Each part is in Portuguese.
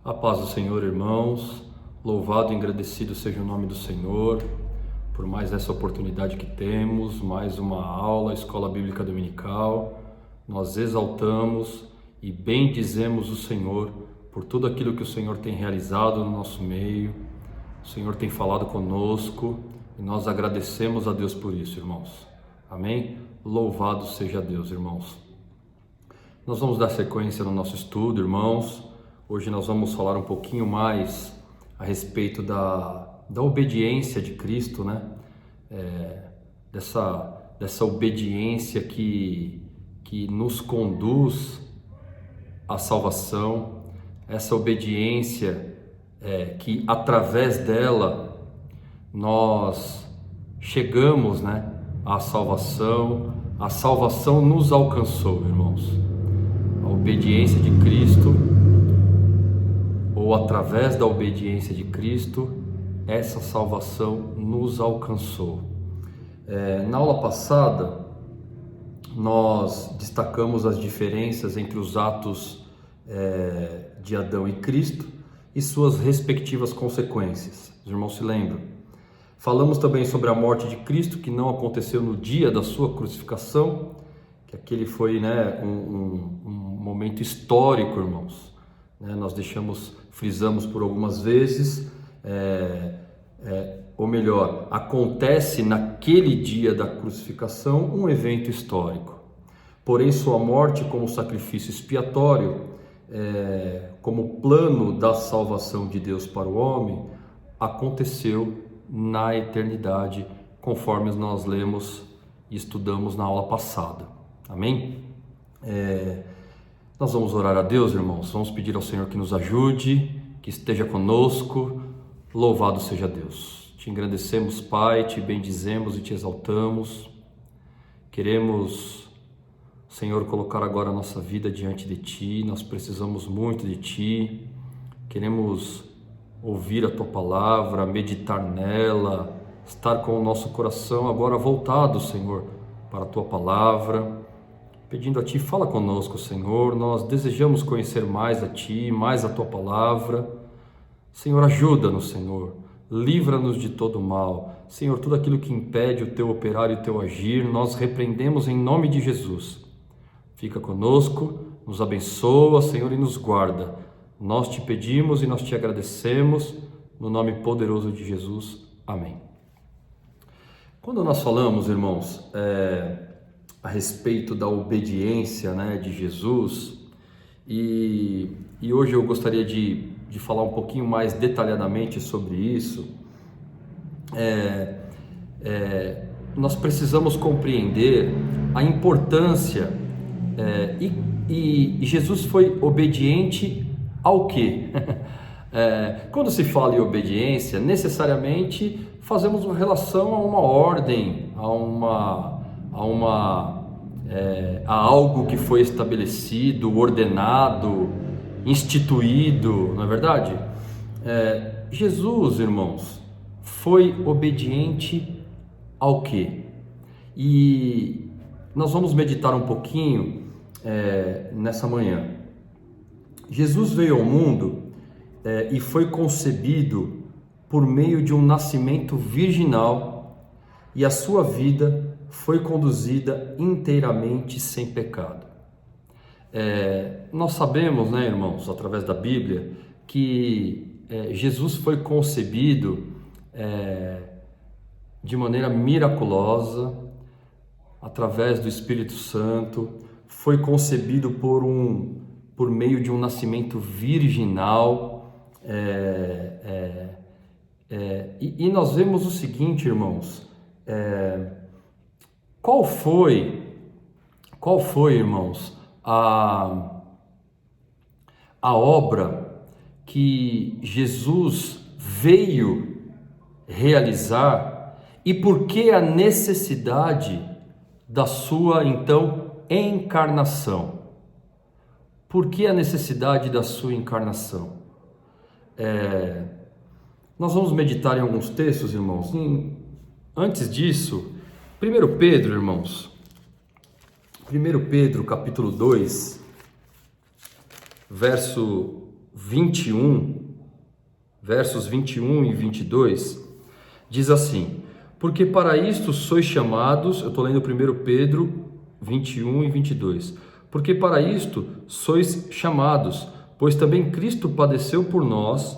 A paz do Senhor, irmãos. Louvado e agradecido seja o nome do Senhor por mais essa oportunidade que temos, mais uma aula, Escola Bíblica Dominical. Nós exaltamos e bendizemos o Senhor por tudo aquilo que o Senhor tem realizado no nosso meio. O Senhor tem falado conosco e nós agradecemos a Deus por isso, irmãos. Amém? Louvado seja Deus, irmãos. Nós vamos dar sequência no nosso estudo, irmãos. Hoje nós vamos falar um pouquinho mais a respeito da obediência de Cristo, né? Dessa obediência que nos conduz à salvação, essa obediência que através dela nós chegamos, né, à salvação. A salvação nos alcançou, irmãos. A obediência de Cristo, ou através da obediência de Cristo, essa salvação nos alcançou. Na aula passada, nós destacamos as diferenças entre os atos de Adão e Cristo e suas respectivas consequências. Os irmãos se lembram? Falamos também sobre a morte de Cristo, que não aconteceu no dia da sua crucificação, que aquele foi, né, um momento histórico, irmãos. Nós frisamos por algumas vezes, ou melhor, acontece naquele dia da crucificação um evento histórico. Porém, sua morte como sacrifício expiatório, como plano da salvação de Deus para o homem, aconteceu na eternidade, conforme nós lemos e estudamos na aula passada. Amém? Nós vamos orar a Deus, irmãos. Vamos pedir ao Senhor que nos ajude, que esteja conosco. Louvado seja Deus. Te engrandecemos, Pai, te bendizemos e te exaltamos. Queremos, Senhor, colocar agora a nossa vida diante de Ti. Nós precisamos muito de Ti. Queremos ouvir a Tua palavra, meditar nela, estar com o nosso coração agora voltado, Senhor, para a Tua palavra. Pedindo a Ti, fala conosco, Senhor. Nós desejamos conhecer mais a Ti, mais a Tua palavra. Senhor, ajuda-nos, Senhor. Livra-nos de todo mal. Senhor, tudo aquilo que impede o Teu operar e o Teu agir, nós repreendemos em nome de Jesus. Fica conosco, nos abençoa, Senhor, e nos guarda. Nós Te pedimos e nós Te agradecemos, no nome poderoso de Jesus. Amém. Quando nós falamos, irmãos, a respeito da obediência, né, de Jesus, e hoje eu gostaria de falar um pouquinho mais detalhadamente sobre isso. Nós precisamos compreender a importância, e Jesus foi obediente ao quê? Quando se fala em obediência, necessariamente fazemos uma relação a uma ordem, a algo que foi estabelecido, ordenado, instituído, não é verdade? Jesus, irmãos, foi obediente ao quê? E nós vamos meditar um pouquinho nessa manhã. Jesus veio ao mundo e foi concebido por meio de um nascimento virginal, e a sua vida foi conduzida inteiramente sem pecado. Nós sabemos, né, irmãos, através da Bíblia, que Jesus foi concebido de maneira miraculosa, através do Espírito Santo, foi concebido por meio de um nascimento virginal, e nós vemos o seguinte, irmãos, qual foi, irmãos, a obra que Jesus veio realizar, e por que a necessidade da sua, então, encarnação? Por que a necessidade da sua encarnação? Nós vamos meditar em alguns textos, irmãos. Antes disso, 1 Pedro, irmãos, 1 Pedro capítulo 2, verso 21, versos 21 e 22, diz assim: porque para isto sois chamados, eu estou lendo 1 Pedro 21 e 22, porque para isto sois chamados, pois também Cristo padeceu por nós,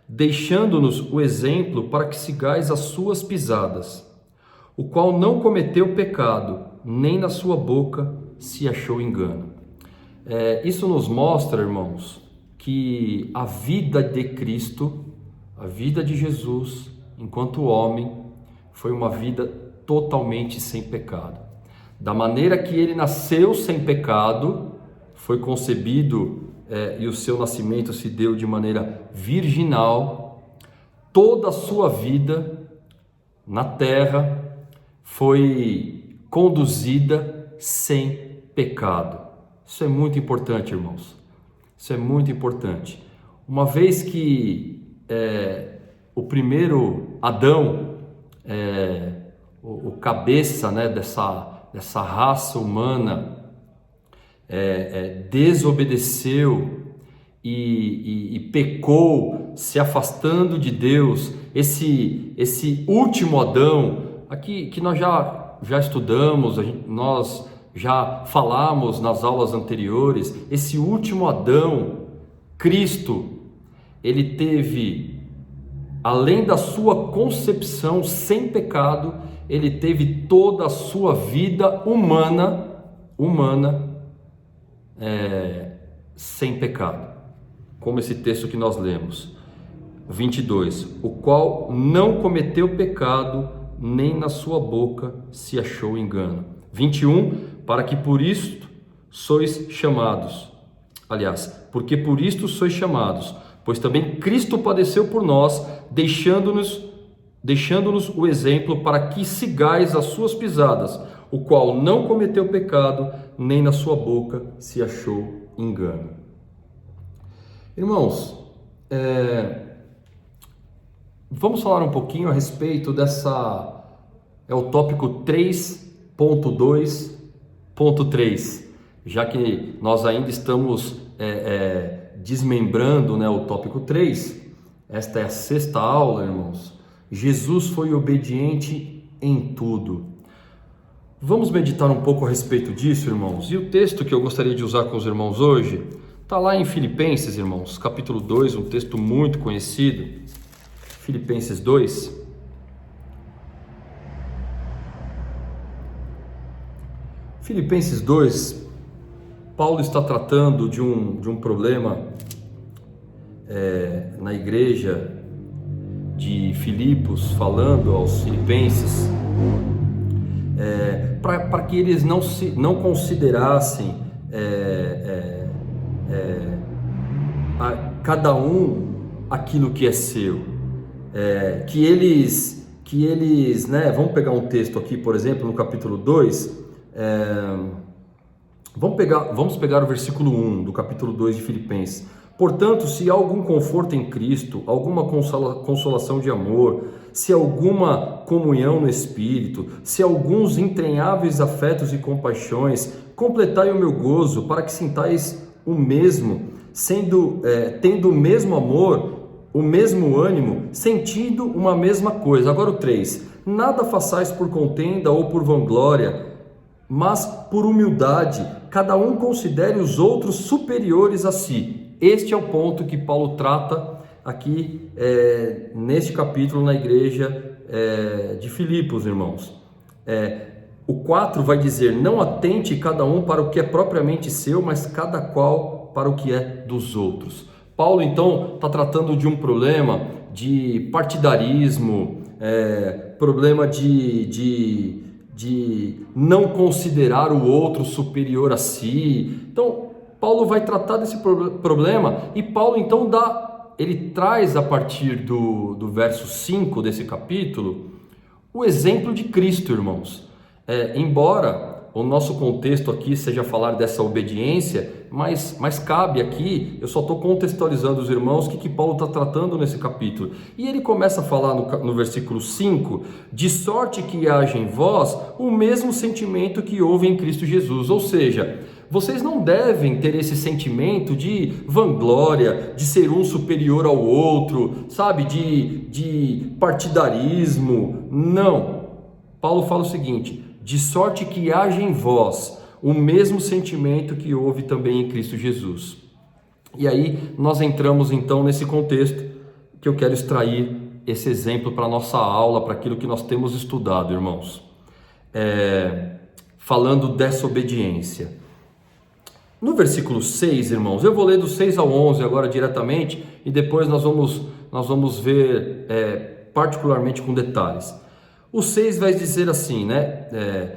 deixando-nos o exemplo para que sigais as suas pisadas, o qual não cometeu pecado, nem na sua boca se achou engano. Isso nos mostra, irmãos, que a vida de Cristo, a vida de Jesus, enquanto homem, foi uma vida totalmente sem pecado. Da maneira que ele nasceu sem pecado, foi concebido e o seu nascimento se deu de maneira virginal, toda a sua vida na terra foi conduzida sem pecado. Isso é muito importante, irmãos. Isso é muito importante. Uma vez que o primeiro Adão, o cabeça, né, dessa raça humana, desobedeceu e pecou, se afastando de Deus, esse último Adão, aqui que nós já estudamos, nós já falamos nas aulas anteriores, esse último Adão, Cristo, ele teve, além da sua concepção sem pecado, ele teve toda a sua vida humana sem pecado, como esse texto que nós lemos, 22, o qual não cometeu pecado, nem na sua boca se achou engano. 21, para que por isto sois chamados, porque por isto sois chamados, pois também Cristo padeceu por nós, deixando-nos o exemplo para que sigais as suas pisadas, o qual não cometeu pecado, nem na sua boca se achou engano. Irmãos, vamos falar um pouquinho a respeito é o tópico 3.2.3, já que nós ainda estamos desmembrando, né, o tópico 3, esta é a sexta aula, irmãos. Jesus foi obediente em tudo. Vamos meditar um pouco a respeito disso, irmãos. E o texto que eu gostaria de usar com os irmãos hoje está lá em Filipenses, irmãos, capítulo 2, um texto muito conhecido. Filipenses 2. Filipenses 2, Paulo está tratando de um problema na igreja de Filipos, falando aos filipenses, para que eles não considerassem a cada um aquilo que é seu, que eles, né, vamos pegar um texto aqui, por exemplo, no capítulo 2, vamos pegar o versículo 1 do capítulo 2 de Filipenses. Portanto, se há algum conforto em Cristo, alguma consolação de amor, se alguma comunhão no Espírito, se alguns entranháveis afetos e compaixões, completai o meu gozo, para que sintais o mesmo, tendo o mesmo amor, o mesmo ânimo, sentindo uma mesma coisa. Agora o 3, nada façais por contenda ou por vanglória, mas por humildade, cada um considere os outros superiores a si. Este é o ponto que Paulo trata aqui neste capítulo na igreja de Filipos, irmãos. O 4 vai dizer, não atente cada um para o que é propriamente seu, mas cada qual para o que é dos outros. Paulo então está tratando de um problema de partidarismo, problema de não considerar o outro superior a si. Então Paulo vai tratar desse problema, e Paulo então ele traz a partir do verso 5 desse capítulo o exemplo de Cristo, irmãos. Embora o nosso contexto aqui seja falar dessa obediência, mas cabe aqui, eu só estou contextualizando os irmãos o que Paulo está tratando nesse capítulo. E ele começa a falar no versículo 5, de sorte que haja em vós o mesmo sentimento que houve em Cristo Jesus. Ou seja, vocês não devem ter esse sentimento de vanglória, de ser um superior ao outro, sabe, de partidarismo. Não. Paulo fala o seguinte: de sorte que haja em vós o mesmo sentimento que houve também em Cristo Jesus. E aí nós entramos então nesse contexto que eu quero extrair esse exemplo para a nossa aula, para aquilo que nós temos estudado, irmãos. Falando dessa obediência. No versículo 6, irmãos, eu vou ler do 6 ao 11 agora diretamente, e depois nós vamos ver particularmente com detalhes. O 6 vai dizer assim, né?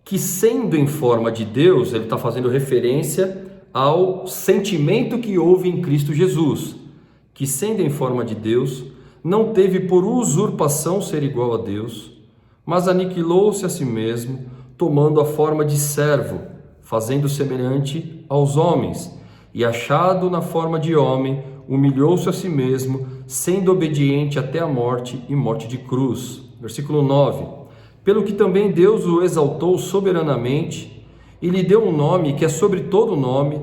Que sendo em forma de Deus, ele está fazendo referência ao sentimento que houve em Cristo Jesus, que sendo em forma de Deus, não teve por usurpação ser igual a Deus, mas aniquilou-se a si mesmo, tomando a forma de servo, fazendo semelhante aos homens, e achado na forma de homem, humilhou-se a si mesmo, sendo obediente até a morte e morte de cruz. Versículo 9. Pelo que também Deus o exaltou soberanamente e lhe deu um nome que é sobre todo nome,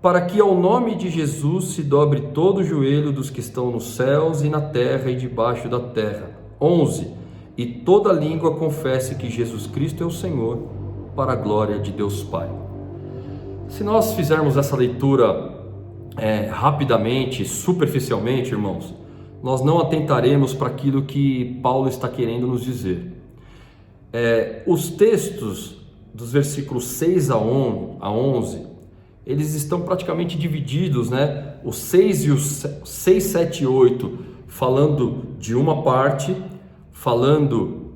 para que ao nome de Jesus se dobre todo o joelho dos que estão nos céus e na terra e debaixo da terra. 11. E toda língua confesse que Jesus Cristo é o Senhor, para a glória de Deus Pai. Se nós fizermos essa leitura rapidamente, superficialmente, irmãos, nós não atentaremos para aquilo que Paulo está querendo nos dizer. Os textos dos versículos 6 a 11, eles estão praticamente divididos, né? Os 6 e os 6, 7 e 8 falando de uma parte, falando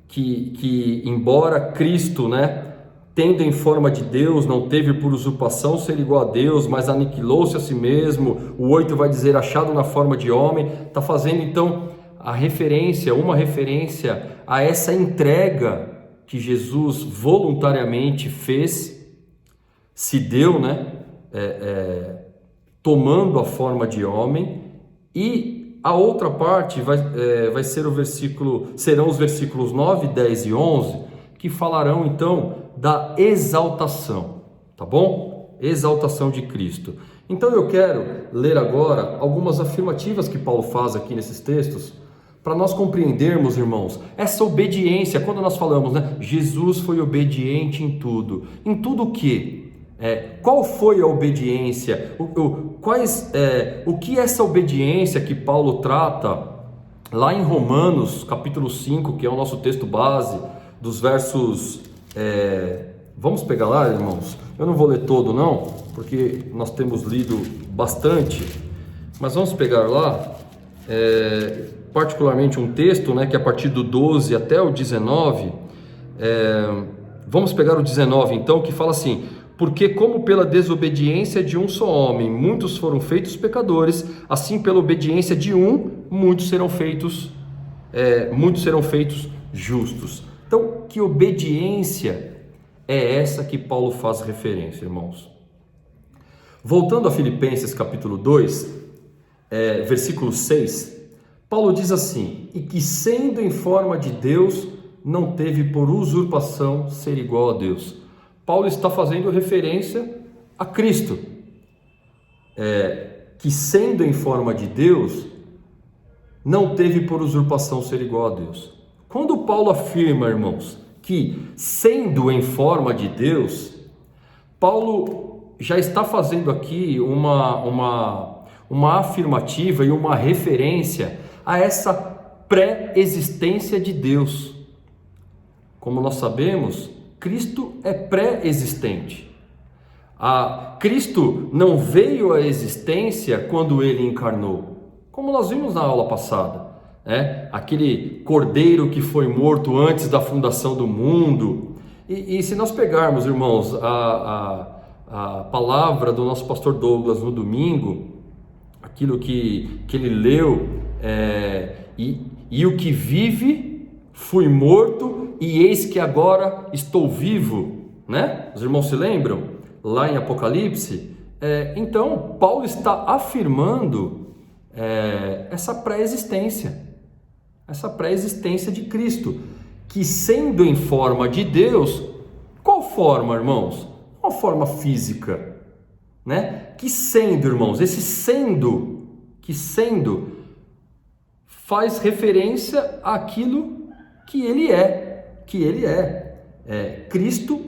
que embora Cristo, né, tendo em forma de Deus, não teve por usurpação ser igual a Deus, mas aniquilou-se a si mesmo. O 8 vai dizer achado na forma de homem. Está fazendo então uma referência a essa entrega que Jesus voluntariamente fez, se deu, né, tomando a forma de homem. E a outra parte vai ser serão os versículos 9, 10 e 11, que falarão então da exaltação, tá bom? Exaltação de Cristo. Então eu quero ler agora algumas afirmativas que Paulo faz aqui nesses textos, para nós compreendermos, irmãos, essa obediência. Quando nós falamos, né, Jesus foi obediente em tudo. Em tudo o quê? Qual foi a obediência? O que essa obediência que Paulo trata lá em Romanos, capítulo 5, que é o nosso texto base, dos versos... vamos pegar lá, irmãos? Eu não vou ler todo não, porque nós temos lido bastante, mas vamos pegar lá, particularmente um texto, né, que é a partir do 12 até o 19, vamos pegar o 19 então, que fala assim: porque como pela desobediência de um só homem muitos foram feitos pecadores, assim pela obediência de um muitos serão feitos justos. Então, que obediência é essa que Paulo faz referência, irmãos? Voltando a Filipenses capítulo 2, versículo 6, Paulo diz assim: e que sendo em forma de Deus, não teve por usurpação ser igual a Deus. Paulo está fazendo referência a Cristo, que sendo em forma de Deus, não teve por usurpação ser igual a Deus. Quando Paulo afirma, irmãos, que sendo em forma de Deus, Paulo já está fazendo aqui uma afirmativa e uma referência a essa pré-existência de Deus. Como nós sabemos, Cristo é pré-existente. Cristo não veio à existência quando ele encarnou, como nós vimos na aula passada, né? Aquele cordeiro que foi morto antes da fundação do mundo. E se nós pegarmos, irmãos, a palavra do nosso pastor Douglas no domingo, aquilo que ele leu, e o que vive, fui morto e eis que agora estou vivo, né? Os irmãos se lembram? Lá em Apocalipse. Então, Paulo está afirmando essa pré-existência de Cristo, que sendo em forma de Deus, qual forma, irmãos? Uma forma física, né? Que sendo, irmãos, esse sendo, faz referência àquilo que ele é, Cristo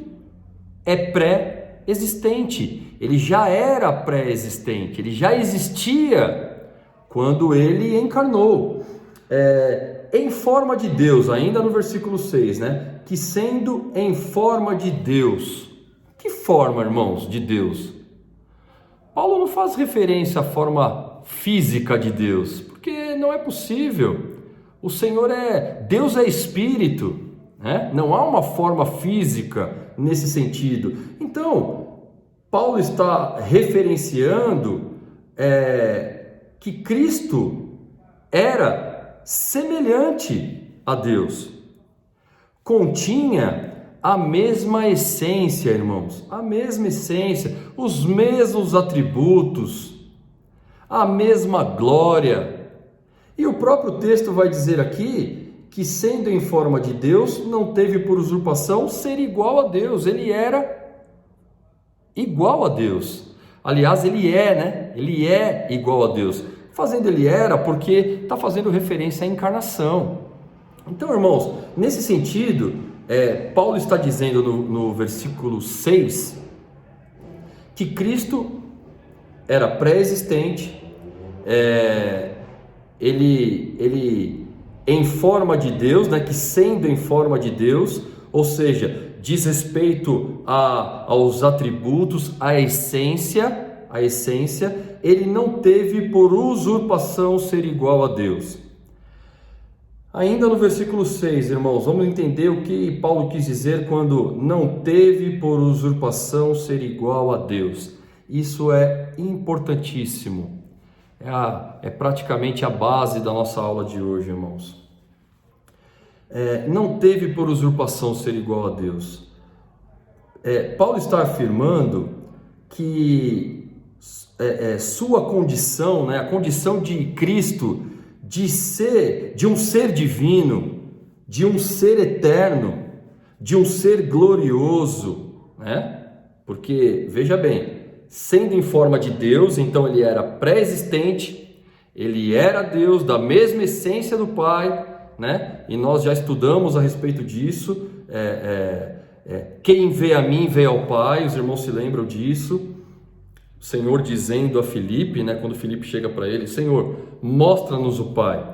é pré-existente, ele já era pré-existente, ele já existia quando ele encarnou, em forma de Deus, ainda no versículo 6, né? Que sendo em forma de Deus. Que forma, irmãos, de Deus? Paulo não faz referência à forma física de Deus, porque não é possível. O Senhor Deus é espírito, né? Não há uma forma física nesse sentido. Então, Paulo está referenciando que Cristo era semelhante a Deus, continha a mesma essência, irmãos, a mesma essência, os mesmos atributos, a mesma glória. E o próprio texto vai dizer aqui que, sendo em forma de Deus, não teve por usurpação ser igual a Deus. Ele era igual a Deus. Aliás, ele né? Ele é igual a Deus. Fazendo ele era porque está fazendo referência à encarnação. Então, irmãos, nesse sentido, Paulo está dizendo no versículo 6 que Cristo era pré-existente, ele em forma de Deus, né, que sendo em forma de Deus, ou seja, diz respeito aos atributos, à essência, ele não teve por usurpação ser igual a Deus. Ainda no versículo 6, irmãos, vamos entender o que Paulo quis dizer quando não teve por usurpação ser igual a Deus. Isso é importantíssimo. É praticamente a base da nossa aula de hoje, irmãos. Não teve por usurpação ser igual a Deus. Paulo está afirmando que sua condição, né, a condição de Cristo, de um ser divino, de um ser eterno, de um ser glorioso, né? Porque, veja bem, sendo em forma de Deus, então ele era pré-existente, ele era Deus, da mesma essência do Pai, né? E nós já estudamos a respeito disso, quem vê a mim vê ao Pai, os irmãos se lembram disso. O Senhor dizendo a Filipe, né, quando Filipe chega para ele: Senhor, mostra-nos o Pai.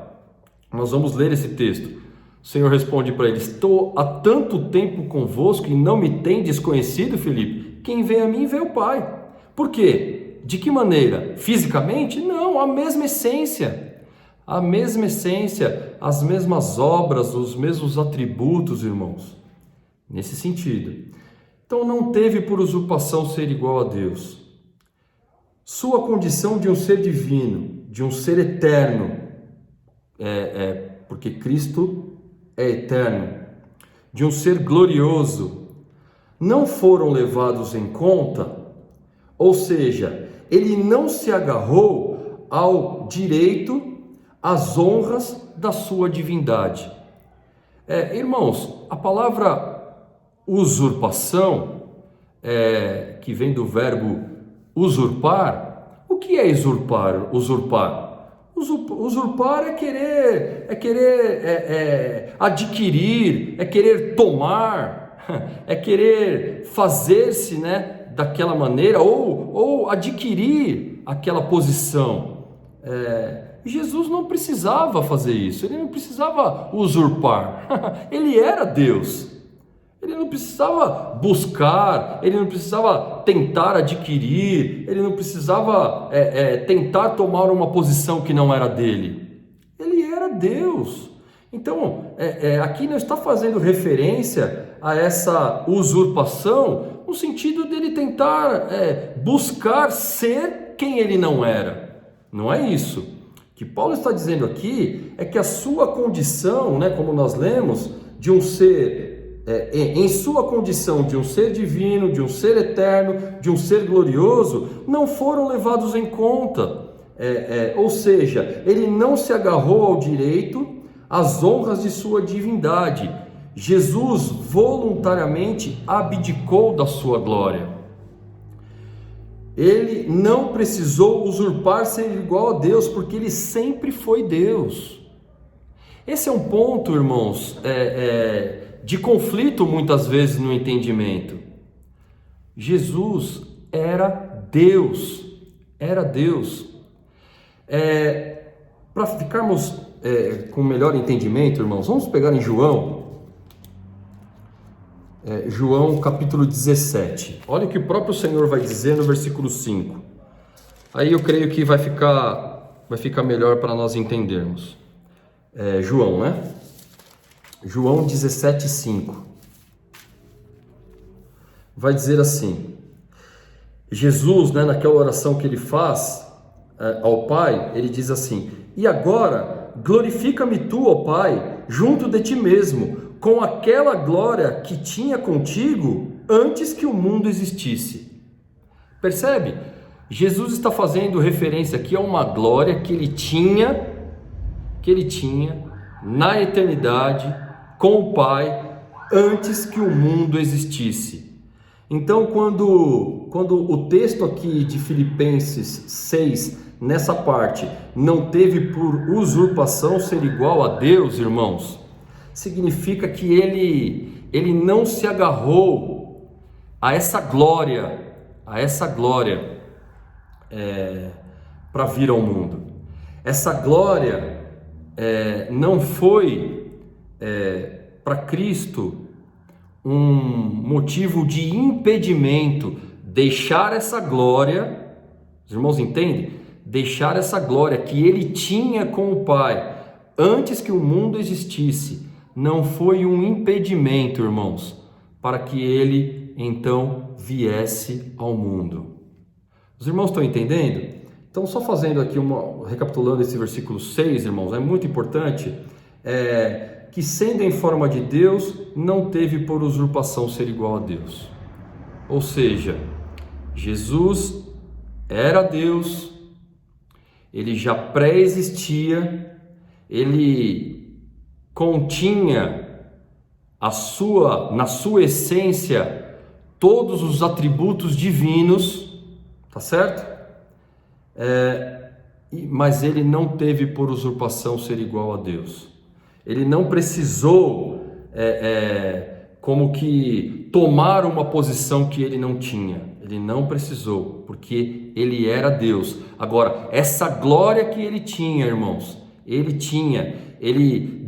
Nós vamos ler esse texto. O Senhor responde para ele: estou há tanto tempo convosco e não me tendes conhecido, Filipe? Quem vê a mim vê o Pai. Por quê? De que maneira? Fisicamente? Não, a mesma essência, as mesmas obras, os mesmos atributos, irmãos, nesse sentido. Então não teve por usurpação ser igual a Deus. Sua condição de um ser divino, de um ser eterno, porque Cristo é eterno, de um ser glorioso, não foram levados em conta, ou seja, ele não se agarrou ao direito, às honras da sua divindade. Irmãos, a palavra usurpação, que vem do verbo usurpar, o que é usurpar? Usurpar é querer adquirir, é querer tomar, é querer fazer-se, né, daquela maneira, ou adquirir aquela posição. Jesus não precisava fazer isso, ele não precisava usurpar, ele era Deus. Ele não precisava buscar, ele não precisava tentar adquirir, ele não precisava tentar tomar uma posição que não era dele. Ele era Deus. Então, aqui não está fazendo referência a essa usurpação, no sentido dele tentar buscar ser quem ele não era. Não é isso. O que Paulo está dizendo aqui é que a sua condição, né, como nós lemos, de um ser... em sua condição de um ser divino, de um ser eterno, de um ser glorioso, não foram levados em conta. Ou seja, ele não se agarrou ao direito, às honras de sua divindade. Jesus voluntariamente abdicou da sua glória. Ele não precisou usurpar ser igual a Deus, porque ele sempre foi Deus. Esse é um ponto, irmãos, de conflito muitas vezes no entendimento. Jesus era Deus, Para ficarmos com melhor entendimento, irmãos, vamos pegar em João capítulo 17. Olha o que o próprio Senhor vai dizer no versículo 5. Aí eu creio que vai ficar melhor para nós entendermos. João, né? João 17, 5. Vai dizer assim: Jesus, né, naquela oração que ele faz ao Pai, ele diz assim: e agora glorifica-me tu, ó Pai, junto de ti mesmo, com aquela glória que tinha contigo antes que o mundo existisse. Percebe? Jesus está fazendo referência aqui a uma glória que ele tinha na eternidade com o Pai antes que o mundo existisse. Então, quando o texto aqui de Filipenses 6, nessa parte, não teve por usurpação ser igual a Deus, irmãos, significa que ele não se agarrou a essa glória para vir ao mundo. Essa glória não foi para Cristo um motivo de impedimento. Deixar essa glória, os irmãos entendem? Deixar essa glória que ele tinha com o Pai antes que o mundo existisse, não foi um impedimento, irmãos, para que ele então viesse ao mundo. Os irmãos estão entendendo? Então, só fazendo aqui recapitulando esse versículo 6, irmãos, é muito importante, que sendo em forma de Deus, não teve por usurpação ser igual a Deus. Ou seja, Jesus era Deus, ele já pré-existia, ele continha na sua essência todos os atributos divinos, tá certo? Mas ele não teve por usurpação ser igual a Deus. Ele não precisou como que tomar uma posição que ele não tinha. Ele não precisou, porque ele era Deus. Agora, essa glória que ele tinha, irmãos, ele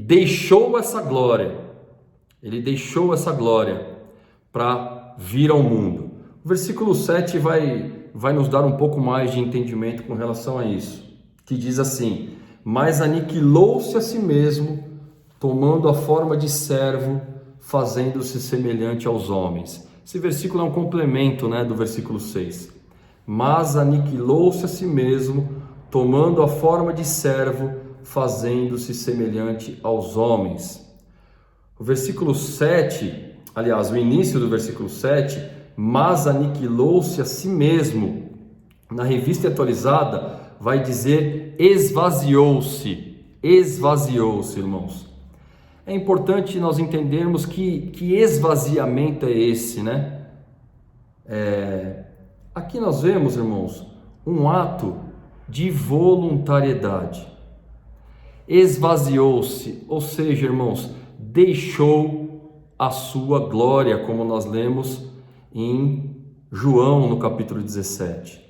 deixou essa glória. Ele deixou essa glória para vir ao mundo. O versículo 7 vai nos dar um pouco mais de entendimento com relação a isso, que diz assim: mas aniquilou-se a si mesmo, tomando a forma de servo, fazendo-se semelhante aos homens. Esse versículo é um complemento, né, do versículo 6. Mas aniquilou-se a si mesmo, tomando a forma de servo, fazendo-se semelhante aos homens. O versículo 7, aliás, o início do versículo 7, mas aniquilou-se a si mesmo, na Revista Atualizada vai dizer esvaziou-se, irmãos. É importante nós entendermos que esvaziamento é esse, né? Aqui nós vemos, irmãos, um ato de voluntariedade. Esvaziou-se, ou seja, irmãos, deixou a sua glória, como nós lemos em João no capítulo 17.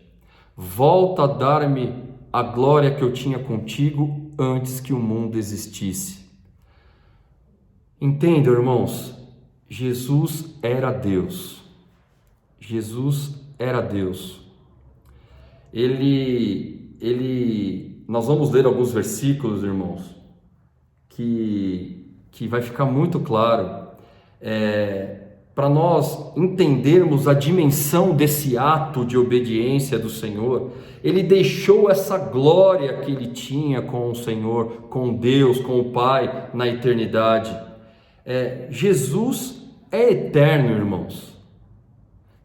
Volta a dar-me a glória que eu tinha contigo antes que o mundo existisse. Entendam, irmãos, Jesus era Deus. Nós vamos ler alguns versículos, irmãos, que vai ficar muito claro, para nós entendermos a dimensão desse ato de obediência do Senhor. Ele deixou essa glória que ele tinha com o Senhor, com Deus, com o Pai na eternidade. Jesus é eterno, irmãos.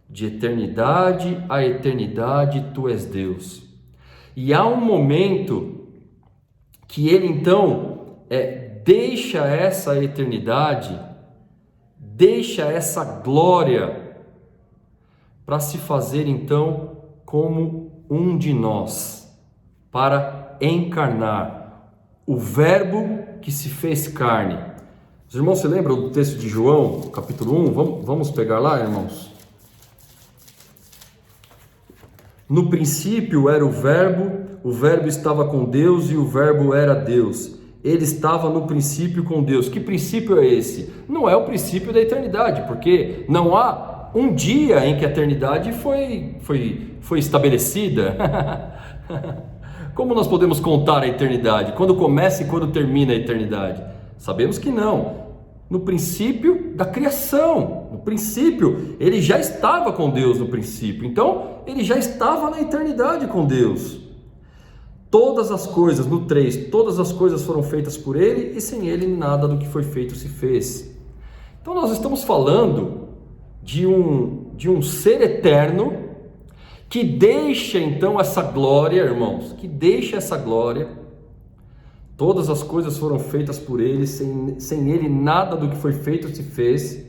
De eternidade a eternidade tu és Deus. E há um momento que ele então deixa essa eternidade deixa essa glória para se fazer então como um de nós, para encarnar o Verbo que se fez carne. Os irmãos se lembram do texto de João, capítulo 1? Vamos pegar lá, irmãos? No princípio era o Verbo estava com Deus e o Verbo era Deus. Ele estava no princípio com Deus. Que princípio é esse? Não é o princípio da eternidade, porque não há um dia em que a eternidade foi estabelecida. Como nós podemos contar a eternidade? Quando começa e quando termina a eternidade? Sabemos que não. No princípio da criação, no princípio, ele já estava com Deus no princípio, então ele já estava na eternidade com Deus. Todas as coisas, no 3, todas as coisas foram feitas por ele e sem ele nada do que foi feito se fez. Então nós estamos falando de um ser eterno que deixa então essa glória, irmãos, que deixa essa glória. Todas as coisas foram feitas por ele, sem ele nada do que foi feito se fez.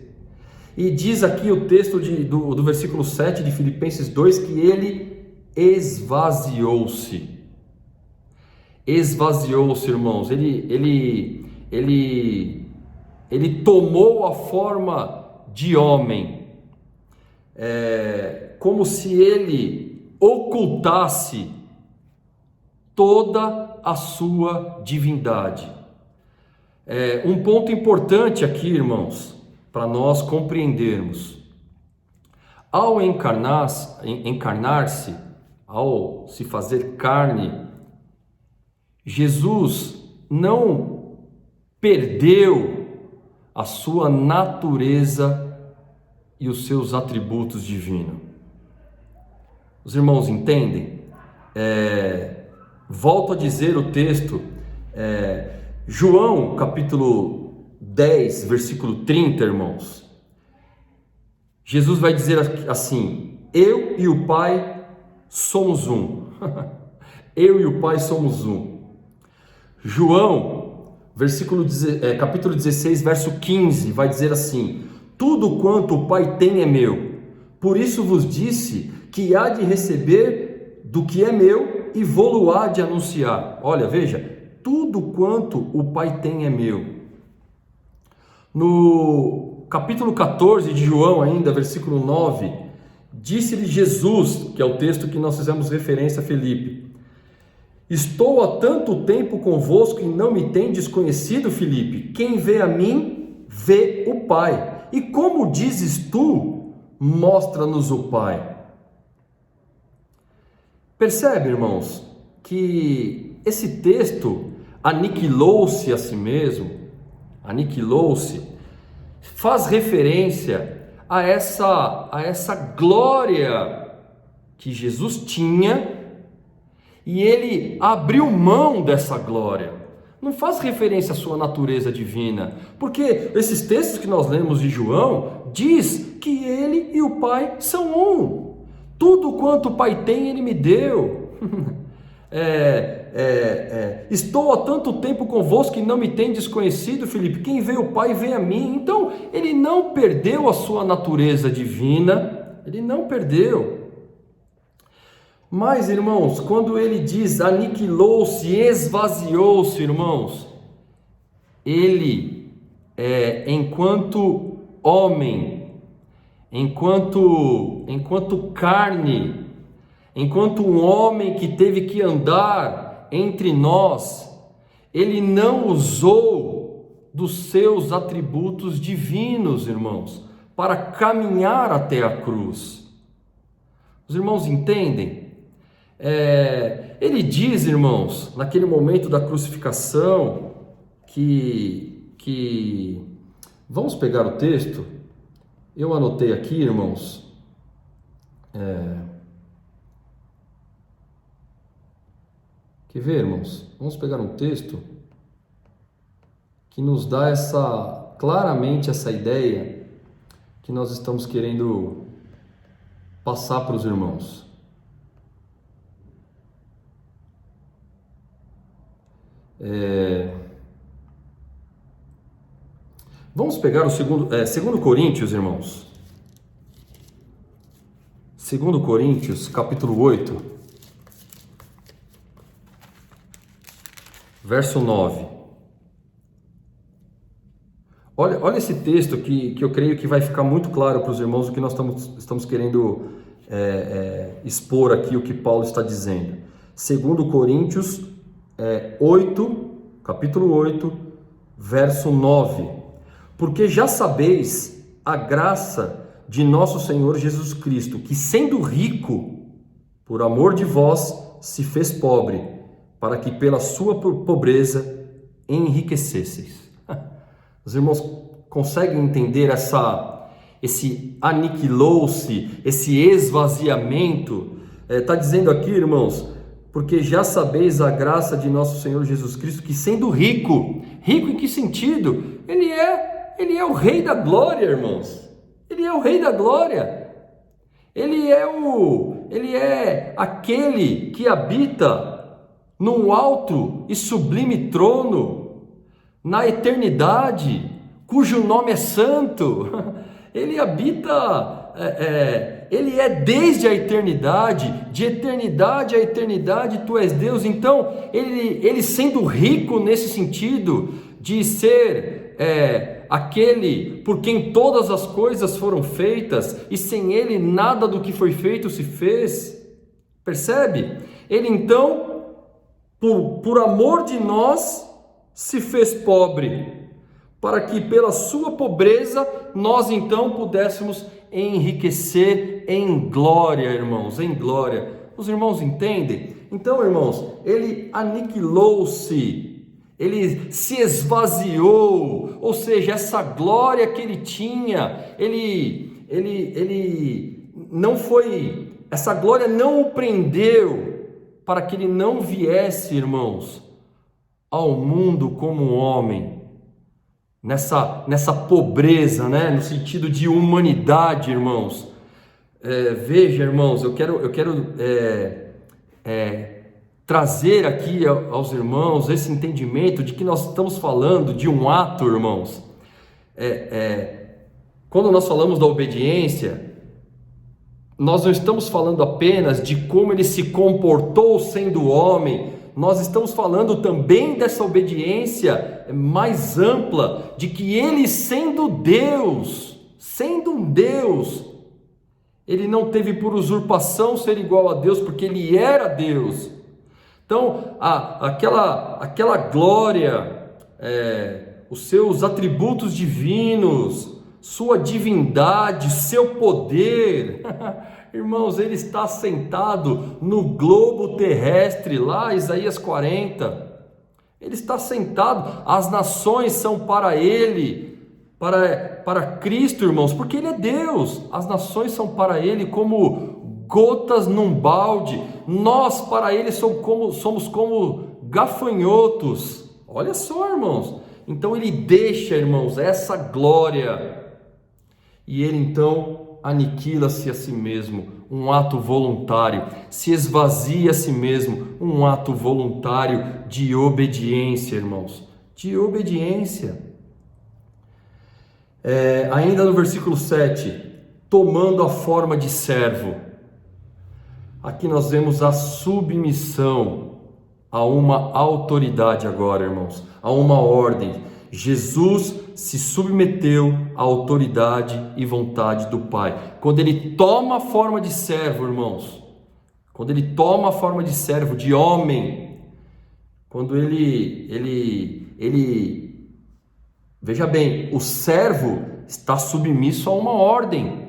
E diz aqui o texto do versículo 7 de Filipenses 2 que ele esvaziou-se. Esvaziou-se, irmãos. Ele tomou a forma de homem, como se ele ocultasse toda a sua divindade. Um ponto importante aqui, irmãos, para nós compreendermos: ao encarnar-se, ao se fazer carne, Jesus não perdeu a sua natureza e os seus atributos divinos. Os irmãos entendem? Volto a dizer o texto, João capítulo 10, versículo 30, irmãos. Jesus vai dizer assim: eu e o Pai somos um. Eu e o Pai somos um. João, capítulo 16, verso 15, vai dizer assim: tudo quanto o Pai tem é meu, por isso vos disse que há de receber do que é meu e vou-lo há de anunciar. Olha, veja, tudo quanto o Pai tem é meu. No capítulo 14 de João ainda, versículo 9, disse-lhe Jesus, que é o texto que nós fizemos referência a Filipe: estou há tanto tempo convosco e não me tendes conhecido, Filipe. Quem vê a mim, vê o Pai. E como dizes tu, mostra-nos o Pai. Percebe, irmãos, que esse texto aniquilou-se a si mesmo, faz referência a essa glória que Jesus tinha, e ele abriu mão dessa glória. Não faz referência à sua natureza divina, porque esses textos que nós lemos de João diz que ele e o Pai são um. Tudo quanto o Pai tem, ele me deu. Estou há tanto tempo convosco e não me tendes conhecido, Filipe. Quem vê o Pai, vê a mim. Então, ele não perdeu a sua natureza divina, ele não perdeu. Mas, irmãos, quando ele diz aniquilou-se, esvaziou-se, irmãos, ele, enquanto homem, enquanto carne, enquanto um homem que teve que andar entre nós, ele não usou dos seus atributos divinos, irmãos, para caminhar até a cruz. Os irmãos entendem? Ele diz, irmãos, naquele momento da crucificação, que vamos pegar o texto. Eu anotei aqui, irmãos, quer ver, irmãos? Vamos pegar um texto que nos dá claramente essa ideia que nós estamos querendo passar para os irmãos. Vamos pegar o segundo Coríntios, irmãos. 2 Coríntios, capítulo 8, verso 9. Olha esse texto que eu creio que vai ficar muito claro para os irmãos o que nós estamos querendo expor aqui, o que Paulo está dizendo. 2 Coríntios 8, capítulo 8, verso 9. Porque já sabeis a graça de nosso Senhor Jesus Cristo, que sendo rico, por amor de vós, se fez pobre, para que pela sua pobreza enriquecesseis. Os irmãos conseguem entender esse aniquilou-se, esse esvaziamento? Está dizendo aqui, irmãos, porque já sabeis a graça de nosso Senhor Jesus Cristo, que sendo rico, rico em que sentido? Ele é o Rei da Glória, irmãos. Ele é o Rei da Glória. Ele é aquele que habita num alto e sublime trono na eternidade, cujo nome é santo. Ele habita, ele é desde a eternidade, de eternidade a eternidade tu és Deus. Então, ele sendo rico nesse sentido de ser aquele por quem todas as coisas foram feitas, e sem ele nada do que foi feito se fez. Percebe? Ele então, por amor de nós, se fez pobre, para que pela sua pobreza nós então pudéssemos enriquecer em glória, irmãos, em glória. Os irmãos entendem? Então, irmãos, ele aniquilou-se, ele se esvaziou, ou seja, essa glória que ele tinha, ele não foi, essa glória não o prendeu, para que ele não viesse, irmãos, ao mundo como um homem, nessa pobreza, né? No sentido de humanidade, irmãos. Veja, irmãos, eu quero trazer aqui aos irmãos esse entendimento de que nós estamos falando de um ato, irmãos. Quando nós falamos da obediência, nós não estamos falando apenas de como ele se comportou sendo homem. Nós estamos falando também dessa obediência mais ampla, de que ele sendo um Deus, ele não teve por usurpação ser igual a Deus, porque ele era Deus. Então, aquela glória, os seus atributos divinos, sua divindade, seu poder, irmãos, ele está sentado no globo terrestre, lá Isaías 40, ele está sentado, as nações são para ele, para Cristo, irmãos, porque ele é Deus, as nações são para ele como gotas num balde, nós para ele somos como gafanhotos. Olha só, irmãos, então ele deixa, irmãos, essa glória, e ele então aniquila-se a si mesmo, um ato voluntário, se esvazia a si mesmo, um ato voluntário de obediência, irmãos, de obediência. Ainda no versículo 7, tomando a forma de servo, aqui nós vemos a submissão a uma autoridade agora, irmãos, a uma ordem. Jesus se submeteu à autoridade e vontade do Pai. Quando ele toma a forma de servo, irmãos, quando ele toma a forma de servo, de homem, quando ele veja bem, o servo está submisso a uma ordem,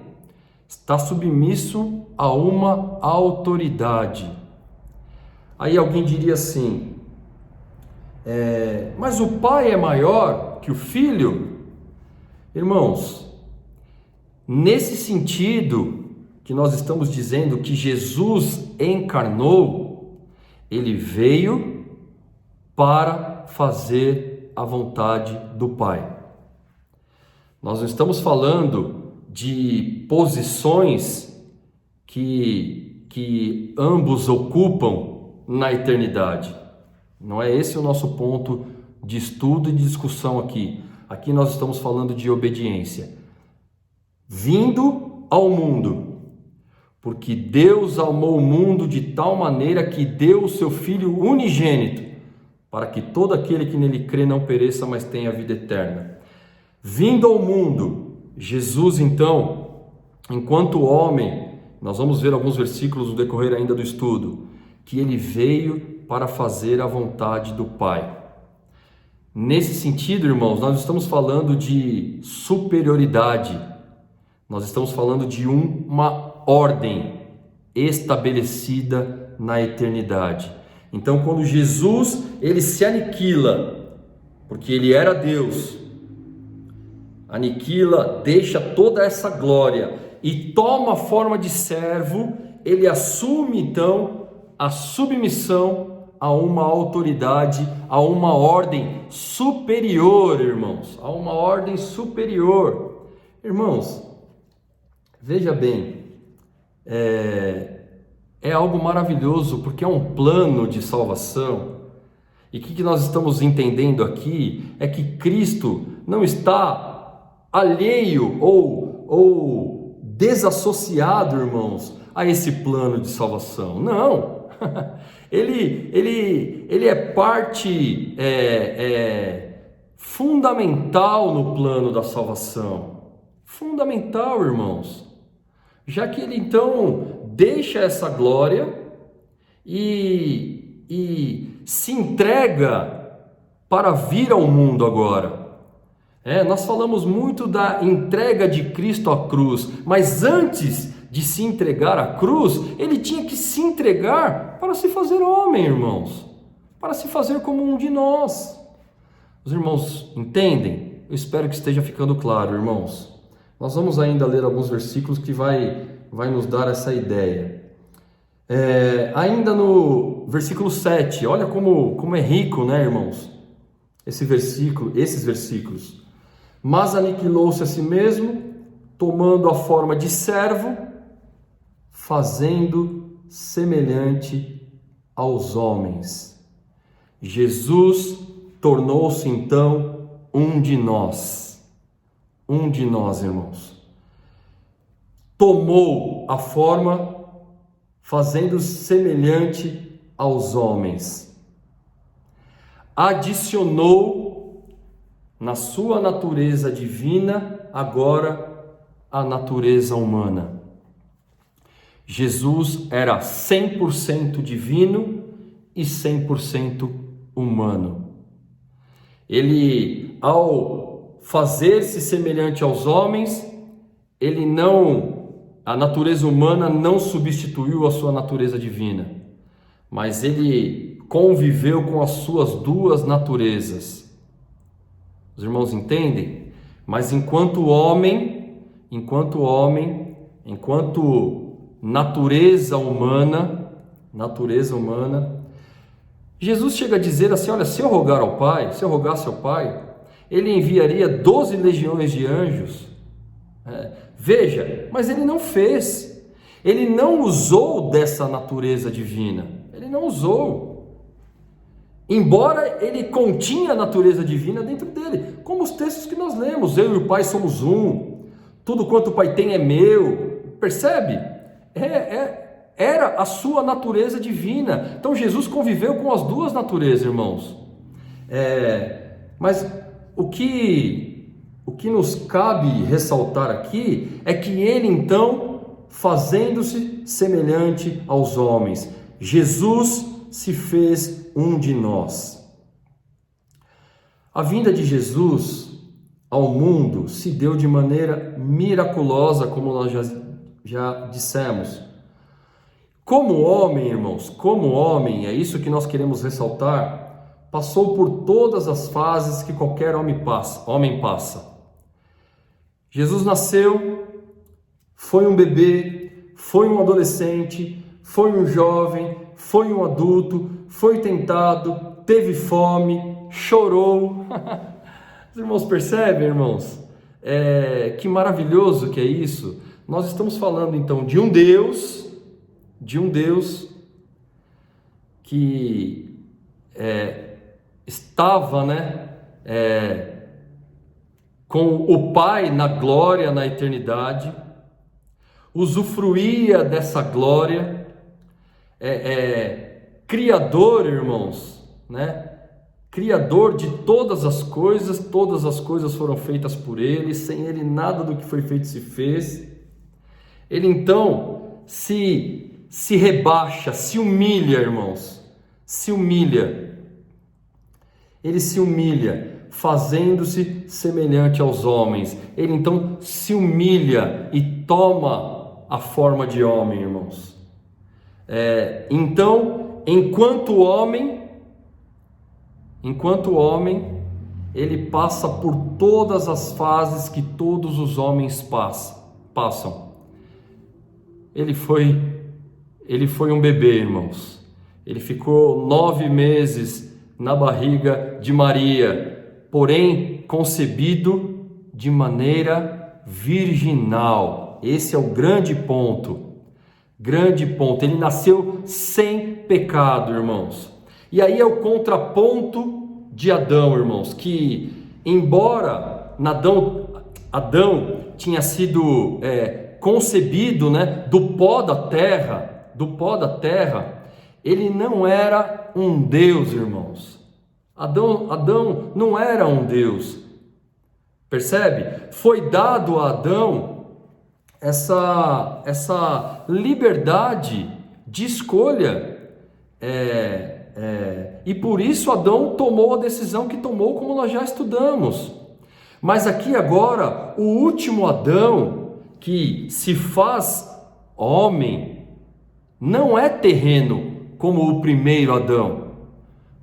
está submisso a uma autoridade. Aí alguém diria assim, mas o pai é maior que o filho? Irmãos, nesse sentido que nós estamos dizendo que Jesus encarnou, ele veio para fazer a vontade do Pai. Nós não estamos falando de posições que ambos ocupam na eternidade. Não é esse o nosso ponto de estudo e de discussão aqui. Aqui nós estamos falando de obediência. Vindo ao mundo, porque Deus amou o mundo de tal maneira que deu o seu Filho unigênito, para que todo aquele que nele crê não pereça, mas tenha a vida eterna. Vindo ao mundo, Jesus então, enquanto homem, nós vamos ver alguns versículos no decorrer ainda do estudo, que ele veio para fazer a vontade do Pai. Nesse sentido, irmãos, nós estamos falando de superioridade, nós estamos falando de uma ordem estabelecida na eternidade. Então, quando Jesus ele se aniquila, porque ele era Deus, aniquila, deixa toda essa glória e toma a forma de servo, ele assume então a submissão a uma autoridade, a uma ordem superior, irmãos, a uma ordem superior. Irmãos, veja bem, é algo maravilhoso, porque é um plano de salvação. E o que nós estamos entendendo aqui é que Cristo não está alheio ou desassociado, irmãos, a esse plano de salvação. Não, ele é parte fundamental no plano da salvação. Fundamental, irmãos. Já que ele então deixa essa glória e se entrega para vir ao mundo agora. Nós falamos muito da entrega de Cristo à cruz, mas antes de se entregar à cruz, ele tinha que se entregar para se fazer homem, irmãos, para se fazer como um de nós. Os irmãos entendem? Eu espero que esteja ficando claro, irmãos. Nós vamos ainda ler alguns versículos que vai nos dar essa ideia. Ainda no versículo 7, olha como é rico, né, irmãos? Esses versículos. Mas aniquilou-se a si mesmo, tomando a forma de servo, fazendo semelhante aos homens. Jesus tornou-se então um de nós, irmãos. Tomou a forma, fazendo semelhante aos homens. Adicionou na sua natureza divina agora a natureza humana. Jesus era 100% divino e 100% humano. Ele, ao fazer-se semelhante aos homens, a natureza humana não substituiu a sua natureza divina, mas ele conviveu com as suas duas naturezas. Os irmãos entendem? Mas enquanto natureza humana, Jesus chega a dizer assim: olha, se eu rogasse ao Pai, ele enviaria 12 legiões de anjos. Veja, mas ele não fez, ele não usou dessa natureza divina, ele não usou. Embora ele continha a natureza divina dentro dele, como os textos que nós lemos: eu e o Pai somos um, tudo quanto o Pai tem é meu. Percebe? Era a sua natureza divina. Então Jesus conviveu com as duas naturezas, irmãos. Mas o que nos cabe ressaltar aqui é que ele então, fazendo-se semelhante aos homens, Jesus se fez um de nós. A vinda de Jesus ao mundo se deu de maneira miraculosa, como nós já dissemos. Como homem, irmãos, é isso que nós queremos ressaltar, passou por todas as fases que qualquer homem passa. Jesus nasceu, foi um bebê, foi um adolescente, foi um jovem, foi um adulto, foi tentado, teve fome, chorou. Os irmãos percebem, irmãos? Que maravilhoso que é isso. Nós estamos falando então de um Deus que estava, com o Pai na glória, na eternidade, usufruía dessa glória, Criador, irmãos, né? Criador de todas as coisas foram feitas por Ele, sem Ele nada do que foi feito se fez. Ele então se rebaixa, se humilha, irmãos, se humilha. Ele se humilha, fazendo-se semelhante aos homens. Ele então se humilha e toma a forma de homem, irmãos. Então, enquanto homem, ele passa por todas as fases que todos os homens passam. Ele foi um bebê, irmãos. Ele ficou 9 meses na barriga de Maria, porém concebido de maneira virginal. Esse é o grande ponto. Ele nasceu sem pecado, irmãos. E aí é o contraponto de Adão, irmãos, que embora Adão tinha sido concebido, né, do pó da terra, ele não era um Deus, irmãos. Adão não era um Deus. Percebe? Foi dado a Adão essa liberdade de escolha, e por isso Adão tomou a decisão que tomou, como nós já estudamos. Mas aqui agora, o último Adão, que se faz homem, não é terreno como o primeiro Adão.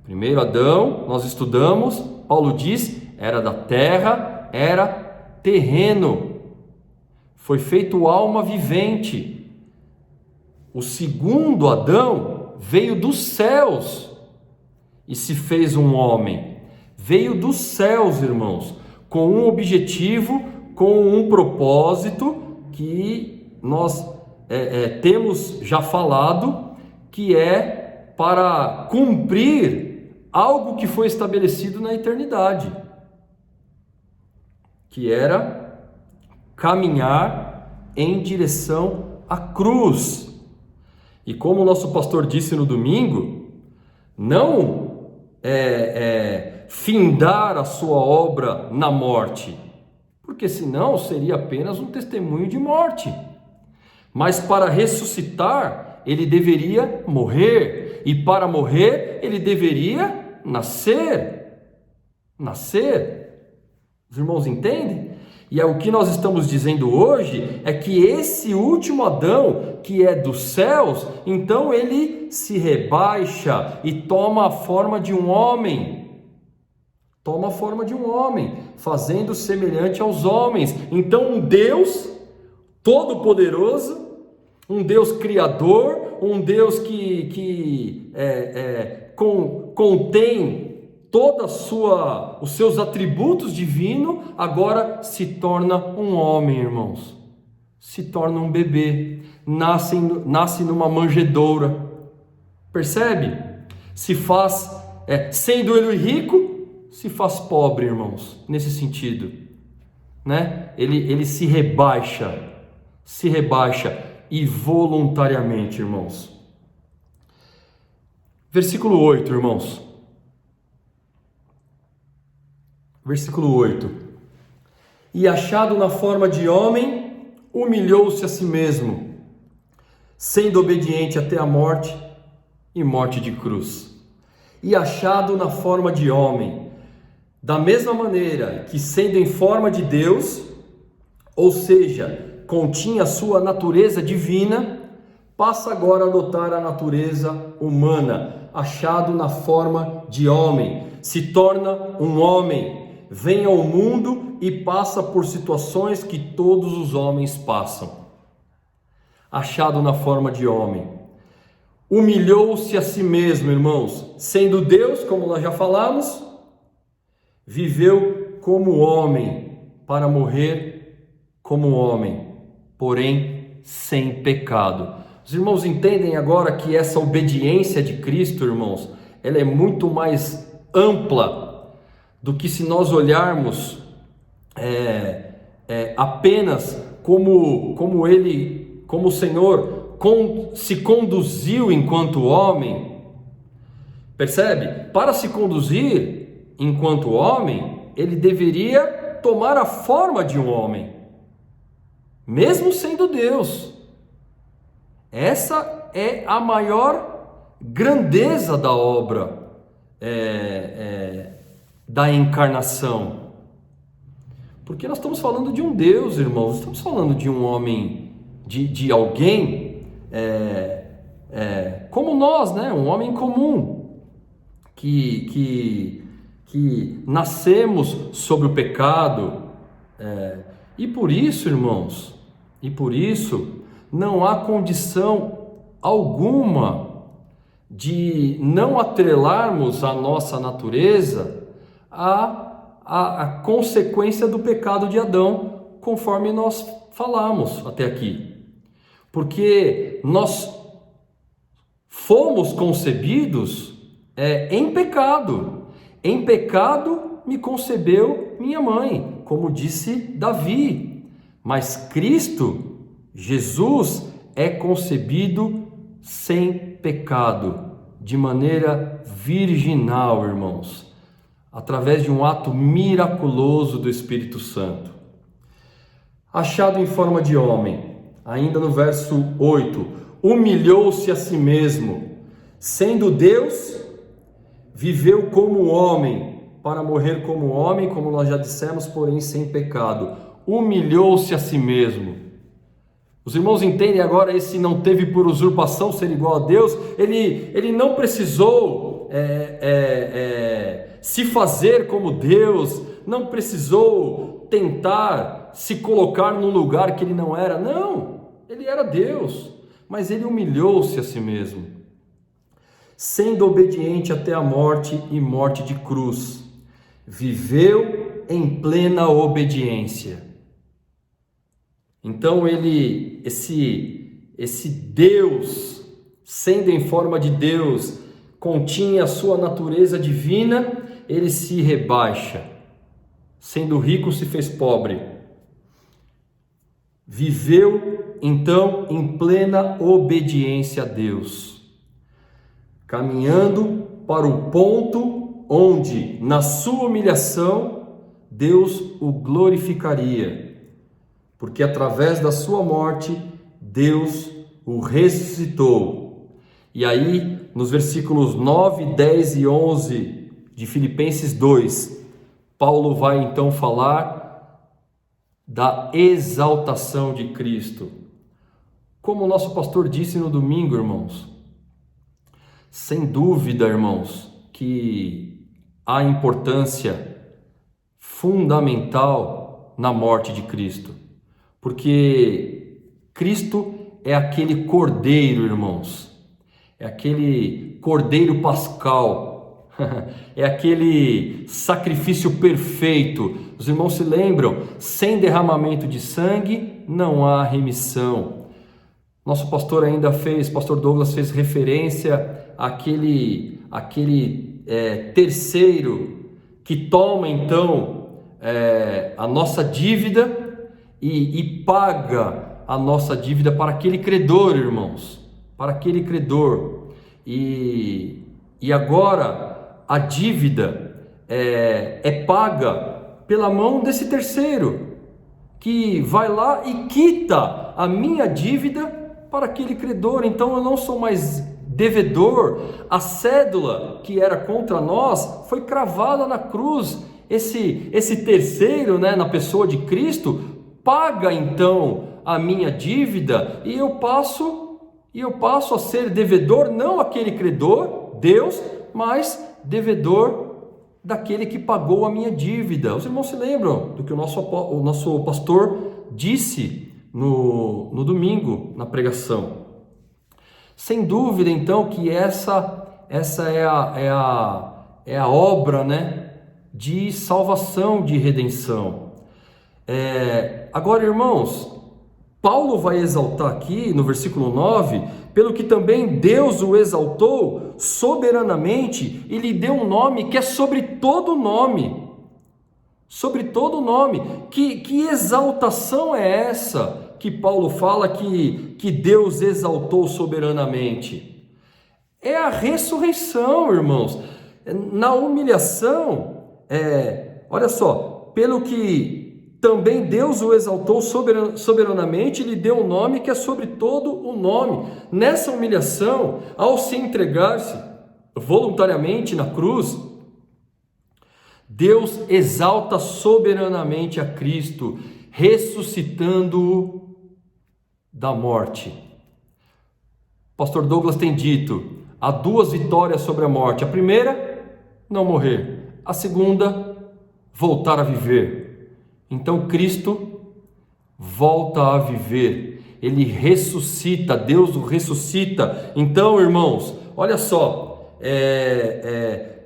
O primeiro Adão, nós estudamos, Paulo diz, era da terra, era terreno. Foi feito alma vivente. O segundo Adão veio dos céus e se fez um homem. Veio dos céus, irmãos, com um objetivo, com um propósito que nós temos já falado, que é para cumprir algo que foi estabelecido na eternidade, que era caminhar em direção à cruz. E como o nosso pastor disse no domingo, não findar a sua obra na morte, porque senão seria apenas um testemunho de morte. Mas para ressuscitar, ele deveria morrer, e para morrer, ele deveria nascer. Os irmãos entendem? E o que nós estamos dizendo hoje é que esse último Adão, que é dos céus, então ele se rebaixa e toma a forma de um homem. Fazendo semelhante aos homens. Então um Deus todo-poderoso, um Deus criador, um Deus que contém todos os seus atributos divinos, agora se torna um homem, irmãos. Se torna um bebê, nasce numa manjedoura. Percebe? Se faz, sendo ele rico, se faz pobre, irmãos, nesse sentido, né? Ele se rebaixa e voluntariamente, irmãos. Versículo 8, irmãos. Versículo 8: E achado na forma de homem, humilhou-se a si mesmo, sendo obediente até a morte e morte de cruz. E achado na forma de homem, da mesma maneira que sendo em forma de Deus, ou seja, continha a sua natureza divina, passa agora a adotar a natureza humana, achado na forma de homem, se torna um homem, vem ao mundo e passa por situações que todos os homens passam. Achado na forma de homem, humilhou-se a si mesmo, irmãos, sendo Deus, como nós já falamos, viveu como homem para morrer como homem, porém sem pecado. Os irmãos entendem agora que essa obediência de Cristo, irmãos, ela é muito mais ampla do que se nós olharmos apenas como o Senhor se conduziu enquanto homem. Percebe? Para se conduzir enquanto homem, ele deveria tomar a forma de um homem, mesmo sendo Deus. Essa é a maior grandeza da obra da encarnação. Porque nós estamos falando de um Deus, irmãos, estamos falando de um homem, de alguém como nós, né? Um homem comum, que nascemos sobre o pecado, e por isso, irmãos, não há condição alguma de não atrelarmos a nossa natureza à consequência do pecado de Adão, conforme nós falamos até aqui. Porque nós fomos concebidos em pecado. Em pecado me concebeu minha mãe, como disse Davi. Mas Cristo, Jesus, é concebido sem pecado, de maneira virginal, irmãos, através de um ato miraculoso do Espírito Santo. Achado em forma de homem, ainda no verso 8, humilhou-se a si mesmo, sendo Deus, viveu como homem, para morrer como homem, como nós já dissemos, porém sem pecado. Humilhou-se a si mesmo. Os irmãos entendem agora esse não teve por usurpação ser igual a Deus? Ele não precisou se fazer como Deus, não precisou tentar se colocar num lugar que ele não era. Não, ele era Deus, mas ele humilhou-se a si mesmo, sendo obediente até a morte e morte de cruz. Viveu em plena obediência. Então esse Deus, sendo em forma de Deus, continha a sua natureza divina, ele se rebaixa, sendo rico se fez pobre. Viveu então em plena obediência a Deus, caminhando para o ponto onde, na sua humilhação, Deus o glorificaria, porque através da sua morte, Deus o ressuscitou. E aí, nos versículos 9, 10 e 11 de Filipenses 2, Paulo vai então falar da exaltação de Cristo. Como o nosso pastor disse no domingo, irmãos, sem dúvida, irmãos, que há importância fundamental na morte de Cristo, porque Cristo é aquele cordeiro, irmãos, é aquele cordeiro pascal, é aquele sacrifício perfeito. Os irmãos se lembram? Sem derramamento de sangue não há remissão. Nosso pastor pastor Douglas fez referência àquele terceiro que toma então a nossa dívida e paga a nossa dívida para aquele credor, irmãos, para aquele credor. E agora a dívida é paga pela mão desse terceiro, que vai lá e quita a minha dívida para aquele credor. Então eu não sou mais devedor. A cédula que era contra nós foi cravada na cruz. Esse terceiro, né, na pessoa de Cristo, paga então a minha dívida, e eu passo a ser devedor, não aquele credor, Deus, mas devedor daquele que pagou a minha dívida. Os irmãos se lembram do que o nosso pastor disse no domingo, na pregação. Sem dúvida, então, que essa é a obra, né, de salvação, de redenção. Agora, irmãos, Paulo vai exaltar aqui no versículo 9, pelo que também Deus o exaltou soberanamente e lhe deu um nome que é sobre todo nome, sobre todo nome. Que exaltação é essa que Paulo fala que Deus exaltou soberanamente? É a ressurreição, irmãos. Na humilhação, olha só, pelo que também Deus o exaltou soberanamente, lhe deu um nome que é sobre todo o nome. Nessa humilhação, ao se entregar-se voluntariamente na cruz, Deus exalta soberanamente a Cristo, ressuscitando-o da morte. Pastor Douglas tem dito, há duas vitórias sobre a morte. A primeira, não morrer. A segunda, voltar a viver. Então Cristo volta a viver. Ele ressuscita, Deus o ressuscita. Então, irmãos, olha só,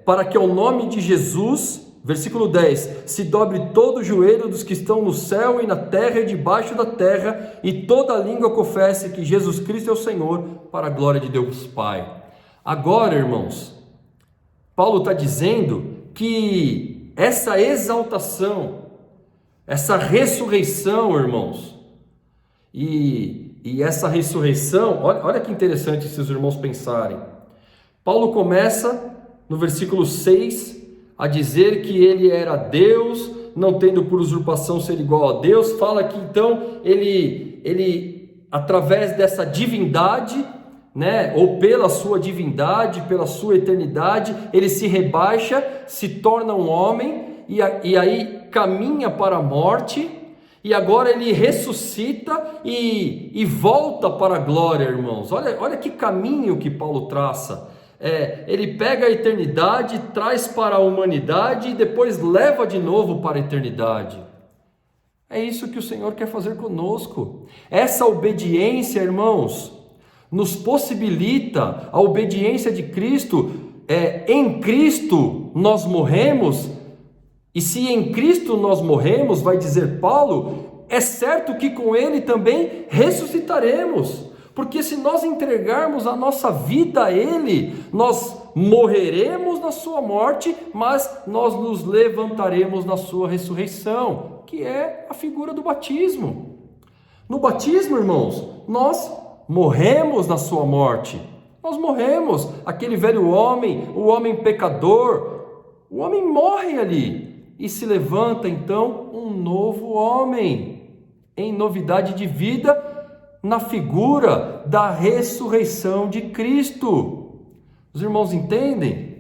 para que ao nome de Jesus, versículo 10, se dobre todo o joelho dos que estão no céu e na terra e debaixo da terra, e toda língua confesse que Jesus Cristo é o Senhor, para a glória de Deus Pai. Agora, irmãos, Paulo está dizendo que essa exaltação, essa ressurreição, irmãos, e essa ressurreição, olha que interessante se os irmãos pensarem. Paulo começa no versículo 6 a dizer que ele era Deus, não tendo por usurpação ser igual a Deus. Fala que então ele através dessa divindade, né, ou pela sua divindade, pela sua eternidade, ele se rebaixa, se torna um homem, e aí caminha para a morte, e agora ele ressuscita e volta para a glória, irmãos. Olha que caminho que Paulo traça. Ele pega a eternidade, traz para a humanidade e depois leva de novo para a eternidade. É isso que o Senhor quer fazer conosco. Essa obediência, irmãos, nos possibilita a obediência de Cristo. Em Cristo nós morremos, e se em Cristo nós morremos, vai dizer Paulo, é certo que com Ele também ressuscitaremos, porque se nós entregarmos a nossa vida a Ele, nós morreremos na sua morte, mas nós nos levantaremos na sua ressurreição, que é a figura do batismo. No batismo, irmãos, nós morremos na sua morte, nós morremos, aquele velho homem, o homem pecador, o homem morre ali, e se levanta então um novo homem, em novidade de vida, na figura da ressurreição de Cristo. Os irmãos entendem?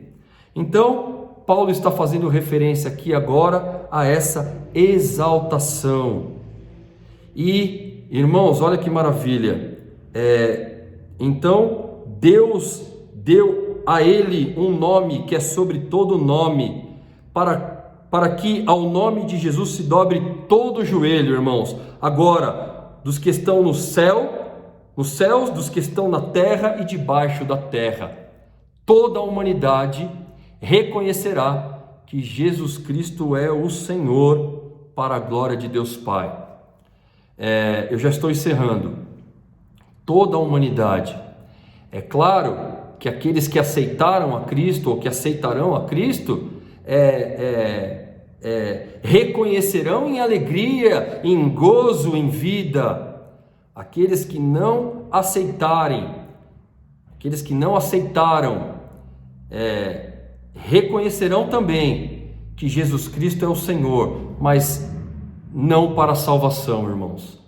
Então, Paulo está fazendo referência aqui agora a essa exaltação. E, irmãos, olha que maravilha. Então, Deus deu a ele um nome que é sobre todo nome, para que ao nome de Jesus se dobre todo o joelho, irmãos. Agora, dos que estão no céu, nos céus, dos que estão na terra e debaixo da terra. Toda a humanidade reconhecerá que Jesus Cristo é o Senhor, para a glória de Deus Pai. Eu já estou encerrando. Toda a humanidade. É claro que aqueles que aceitaram a Cristo, ou que aceitarão a Cristo, reconhecerão em alegria, em gozo, em vida. Aqueles que não aceitarem, aqueles que não aceitaram, reconhecerão também que Jesus Cristo é o Senhor, mas não para a salvação, irmãos.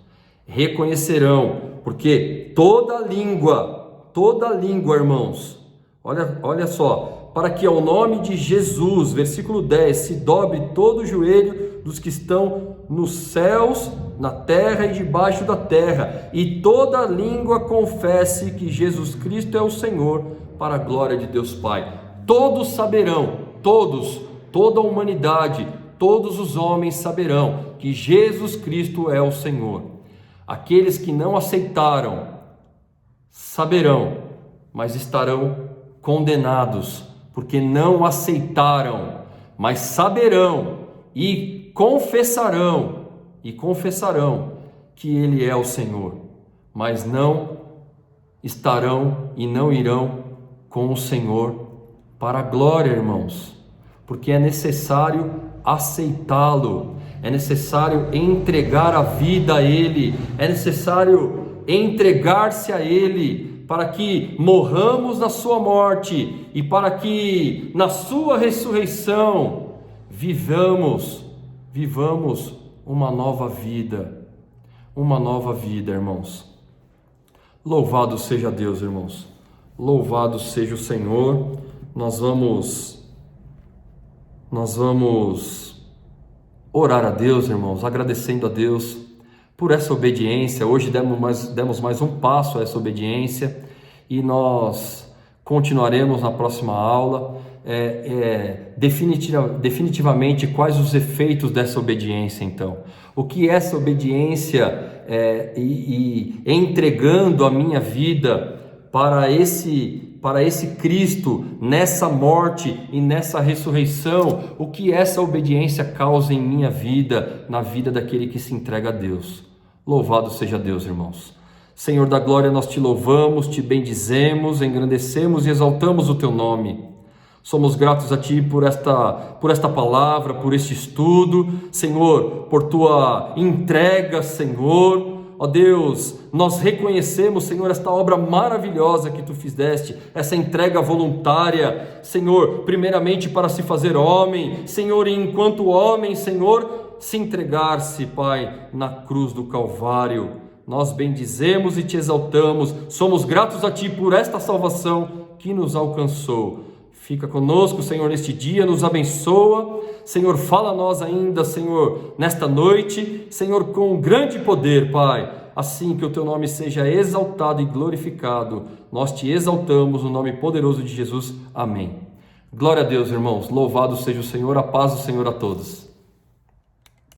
Reconhecerão, porque toda língua, irmãos, olha só, para que ao nome de Jesus, versículo 10, se dobre todo o joelho dos que estão nos céus, na terra e debaixo da terra, e toda língua confesse que Jesus Cristo é o Senhor, para a glória de Deus Pai. Todos saberão, toda a humanidade, todos os homens saberão que Jesus Cristo é o Senhor. Aqueles que não aceitaram saberão, mas estarão condenados, porque não aceitaram, mas saberão e confessarão que Ele é o Senhor, mas não estarão e não irão com o Senhor para a glória, irmãos. porque é necessário aceitá-lo, é necessário entregar a vida a Ele, é necessário entregar-se a Ele, para que morramos na sua morte e para que na sua ressurreição vivamos uma nova vida, irmãos. Louvado seja Deus, irmãos. Louvado seja o Senhor. Nós vamos orar a Deus, irmãos, agradecendo a Deus por essa obediência. Hoje demos mais um passo a essa obediência e nós continuaremos na próxima aula. Definitivamente quais os efeitos dessa obediência, então. O que essa obediência e entregando a minha vida para esse Cristo, nessa morte e nessa ressurreição, o que essa obediência causa em minha vida, na vida daquele que se entrega a Deus. Louvado seja Deus, irmãos. Senhor da glória, nós te louvamos, te bendizemos, engrandecemos e exaltamos o teu nome. Somos gratos a Ti por esta palavra, por este estudo, Senhor, por Tua entrega, Senhor. Ó Deus, nós reconhecemos, Senhor, esta obra maravilhosa que Tu fizeste, essa entrega voluntária, Senhor, primeiramente para se fazer homem, Senhor, e enquanto homem, Senhor, se entregar-se, Pai, na cruz do Calvário. Nós bendizemos e Te exaltamos, somos gratos a Ti por esta salvação que nos alcançou. Fica conosco, Senhor, neste dia, nos abençoa. Senhor, fala a nós ainda, Senhor, nesta noite, Senhor, com grande poder, Pai. Assim que o Teu nome seja exaltado e glorificado, nós Te exaltamos no nome poderoso de Jesus. Amém. Glória a Deus, irmãos. Louvado seja o Senhor, a paz do Senhor a todos.